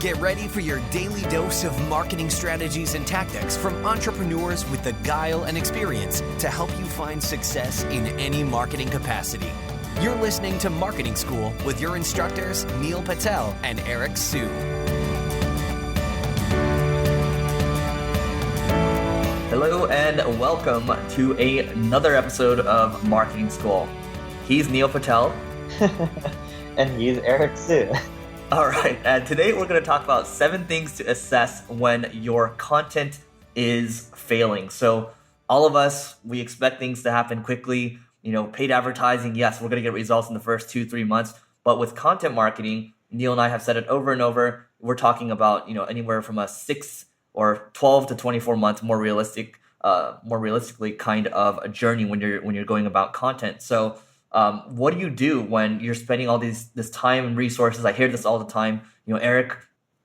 Get ready for your daily dose of marketing strategies and tactics from entrepreneurs with the guile and experience to help you find success in any marketing capacity. You're listening to Marketing School with your instructors, Neil Patel and Eric Su. Hello and welcome to another episode of Marketing School. He's Neil Patel. And he's Eric Su. All right, and today we're going to talk about 7 things to assess when your content is failing. So all of us, we expect things to happen quickly. Paid advertising, yes, we're going to get results in the first 2-3 months. But with content marketing, Neil and I have said it over and over, we're talking about, anywhere from a 6 or 12 to 24 months more realistically kind of a journey when you're going about content. So what do you do when you're spending all this time and resources? I hear this all the time. Eric,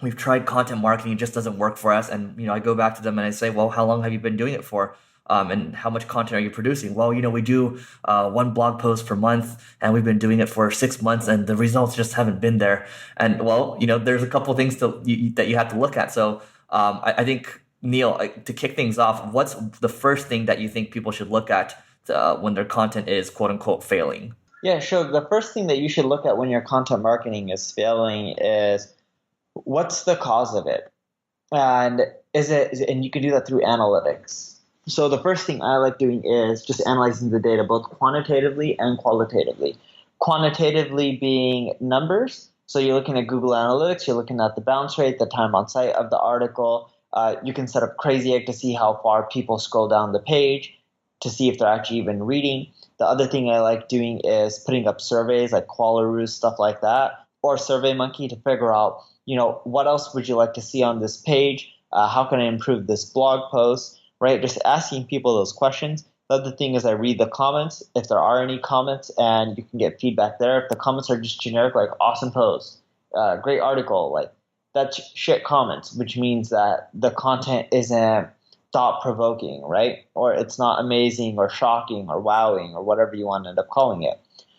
we've tried content marketing, it just doesn't work for us. And I go back to them and I say, well, how long have you been doing it for? And how much content are you producing? Well, we do 1 blog post per month, and we've been doing it for 6 months, and the results just haven't been there. And well, there's a couple of things that you have to look at. So I think, Neil, to kick things off, what's the first thing that you think people should look at when their content is quote unquote failing? Yeah, sure. The first thing that you should look at when your content marketing is failing is what's the cause of it, and and you can do that through analytics. So the first thing I like doing is just analyzing the data both quantitatively and qualitatively. Quantitatively being numbers. So you're looking at Google Analytics, you're looking at the bounce rate, the time on site of the article. You can set up Crazy Egg to see how far people scroll down the page to see if they're actually even reading. The other thing I like doing is putting up surveys like Qualaroo, stuff like that, or SurveyMonkey to figure out, what else would you like to see on this page? How can I improve this blog post? Right? Just asking people those questions. The other thing is I read the comments, if there are any comments, and you can get feedback there. If the comments are just generic, like awesome post, great article, like that's shit comments, which means that the content isn't thought-provoking, right? Or it's not amazing or shocking or wowing or whatever you want to end up calling it.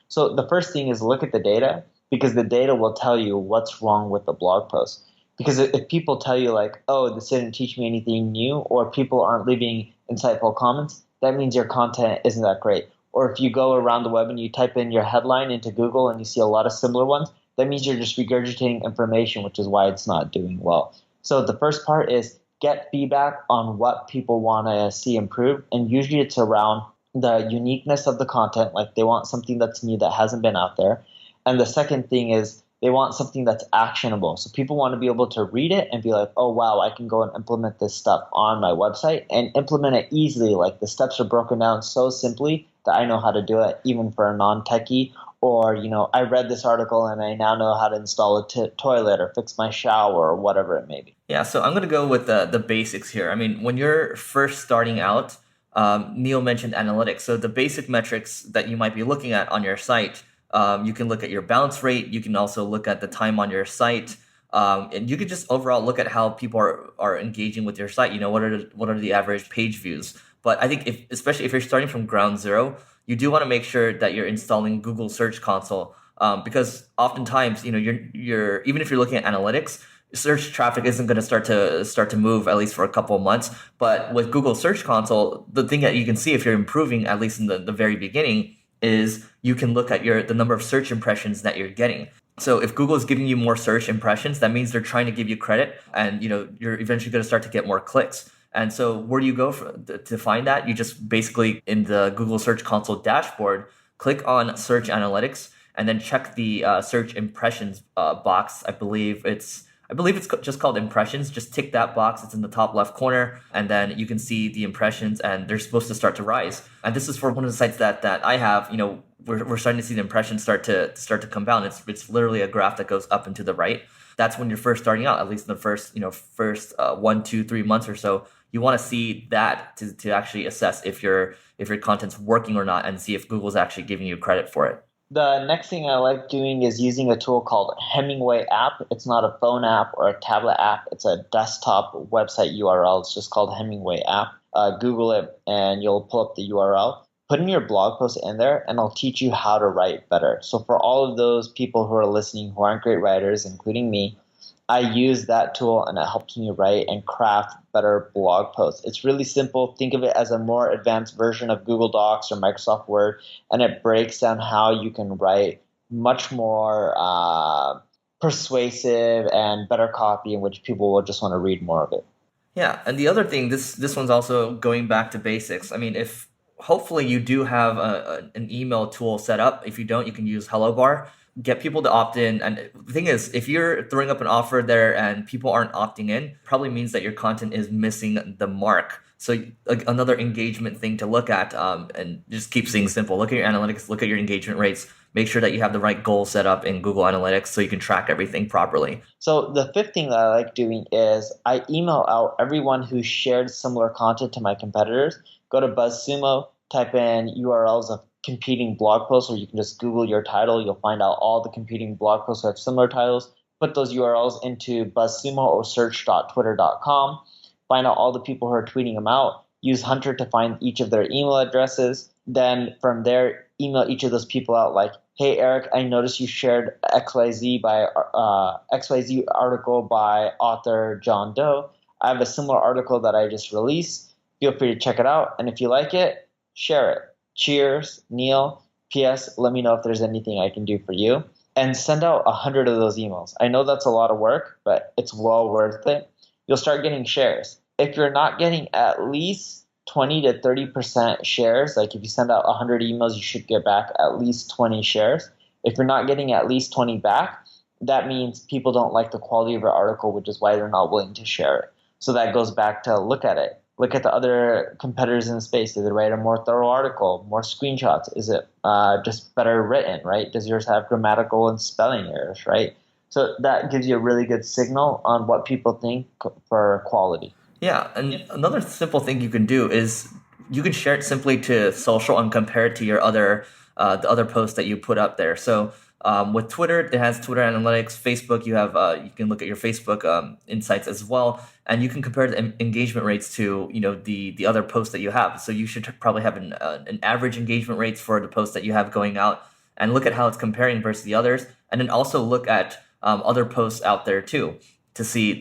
So the first thing is look at the data, because the data will tell you what's wrong with the blog post. Because if people tell you like, oh, this didn't teach me anything new, or people aren't leaving insightful comments, that means your content isn't that great. Or if you go around the web and you type in your headline into Google and you see a lot of similar ones, that means you're just regurgitating information, which is why it's not doing well. So the first part is get feedback on what people want to see improved, and usually it's around the uniqueness of the content, like they want something that's new that hasn't been out there. And the second thing is they want something that's actionable. So people want to be able to read it and be like, oh, wow, I can go and implement this stuff on my website and implement it easily. Like the steps are broken down so simply that I know how to do it, even for a non-techie. Or, I read this article and I now know how to install a toilet or fix my shower or whatever it may be. Yeah, so I'm going to go with the basics here. I mean, when you're first starting out, Neil mentioned analytics. So the basic metrics that you might be looking at on your site, you can look at your bounce rate. You can also look at the time on your site. And you could just overall look at how people are engaging with your site. What are the average page views? But I think especially if you're starting from ground zero, you do want to make sure that you're installing Google Search Console, because oftentimes, you're even if you're looking at analytics, search traffic isn't going to start to move, at least for a couple of months. But with Google Search Console, the thing that you can see if you're improving, at least in the very beginning, is you can look at the number of search impressions that you're getting. So if Google is giving you more search impressions, that means they're trying to give you credit, and you're eventually going to start to get more clicks. And so where do you go to find that? You just basically, in the Google Search Console dashboard, click on Search Analytics and then check the search impressions box. I believe it's just called impressions. Just tick that box. It's in the top left corner, and then you can see the impressions, and they're supposed to start to rise. And this is for one of the sites that I have. We're starting to see the impressions start to compound. It's literally a graph that goes up and to the right. That's when you're first starting out, at least in the first 1, 2, 3 months or so. You want to see that to actually assess if your content's working or not, and see if Google's actually giving you credit for it. The next thing I like doing is using a tool called Hemingway app. It's not a phone app or a tablet app. It's a desktop website URL. It's just called Hemingway app. Google it and you'll pull up the URL. Put in your blog post in there and I'll teach you how to write better. So for all of those people who are listening who aren't great writers, including me, I use that tool and it helps me write and craft better blog posts. It's really simple. Think of it as a more advanced version of Google Docs or Microsoft Word, and it breaks down how you can write much more persuasive and better copy in which people will just want to read more of it. Yeah, and the other thing, this one's also going back to basics. I mean, if hopefully you do have an email tool set up. If you don't, you can use HelloBar. Get people to opt in. And the thing is, if you're throwing up an offer there and people aren't opting in, probably means that your content is missing the mark. So another engagement thing to look at, and just keep things simple. Look at your analytics, look at your engagement rates, make sure that you have the right goal set up in Google Analytics so you can track everything properly. So the fifth thing that I like doing is I email out everyone who shared similar content to my competitors. Go to BuzzSumo, type in URLs of competing blog posts, or you can just Google your title. You'll find out all the competing blog posts that have similar titles. Put those URLs into BuzzSumo or search.twitter.com. Find out all the people who are tweeting them out. Use Hunter to find each of their email addresses. Then from there, email each of those people out like, hey, Eric, I noticed you shared XYZ article by author John Doe. I have a similar article that I just released. Feel free to check it out. And if you like it, share it. Cheers, Neil. P.S. Let me know if there's anything I can do for you. And send out 100 of those emails. I know that's a lot of work, but it's well worth it. You'll start getting shares. If you're not getting at least 20 to 30% shares, like if you send out 100 emails, you should get back at least 20 shares. If you're not getting at least 20 back, that means people don't like the quality of your article, which is why they're not willing to share it. So that goes back to look at it. Look at the other competitors in the space. Did they write a more thorough article, more screenshots? Is it just better written, right? Does yours have grammatical and spelling errors, right? So that gives you a really good signal on what people think for quality. Yeah, and another simple thing you can do is you can share it simply to social and compare it to your the other posts that you put up there. So with Twitter, it has Twitter Analytics. Facebook, you have you can look at your Facebook insights as well, and you can compare the engagement rates to the other posts that you have. So you should probably have an average engagement rates for the posts that you have going out, and look at how it's comparing versus the others, and then also look at other posts out there too to see.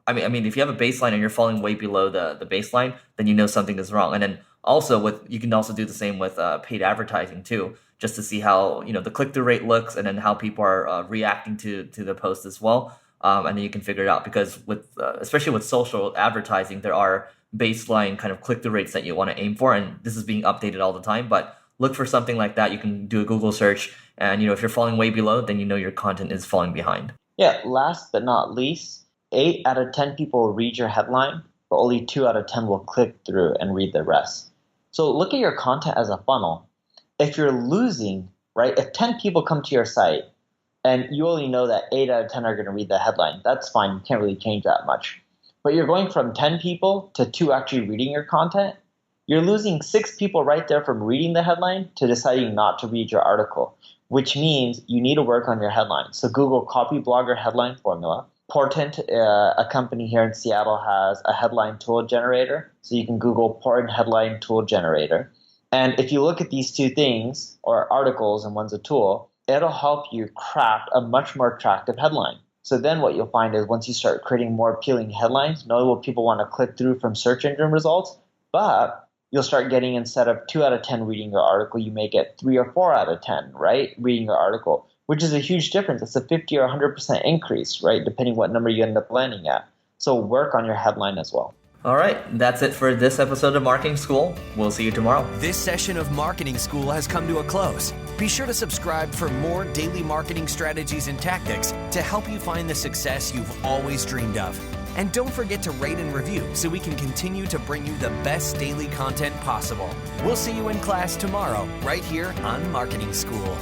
I mean, if you have a baseline and you're falling way below the baseline, then you know something is wrong. And then also you can also do the same with paid advertising too, just to see how the click-through rate looks and then how people are reacting to the post as well. And then you can figure it out, because especially with social advertising, there are baseline kind of click-through rates that you want to aim for, and this is being updated all the time. But look for something like that. You can do a Google search, and if you're falling way below, then your content is falling behind. Yeah. Last but not least, 8 out of 10 people will read your headline, but only 2 out of 10 will click through and read the rest. So look at your content as a funnel. If you're losing, right, if 10 people come to your site and you only know that 8 out of 10 are going to read the headline, that's fine. You can't really change that much. But you're going from 10 people to 2 actually reading your content. You're losing 6 people right there from reading the headline to deciding not to read your article, which means you need to work on your headline. So Google Copy Blogger Headline Formula. Portent, a company here in Seattle, has a headline tool generator. So you can Google Portent Headline Tool Generator. And if you look at these two things, or articles and one's a tool, it'll help you craft a much more attractive headline. So then what you'll find is once you start creating more appealing headlines, not only will people want to click through from search engine results, but you'll start getting, instead of 2 out of 10 reading your article, you may get 3 or 4 out of 10, right, reading your article, which is a huge difference. It's a 50 or 100% increase, right, depending what number you end up landing at. So work on your headline as well. All right, that's it for this episode of Marketing School. We'll see you tomorrow. This session of Marketing School has come to a close. Be sure to subscribe for more daily marketing strategies and tactics to help you find the success you've always dreamed of. And don't forget to rate and review so we can continue to bring you the best daily content possible. We'll see you in class tomorrow, right here on Marketing School.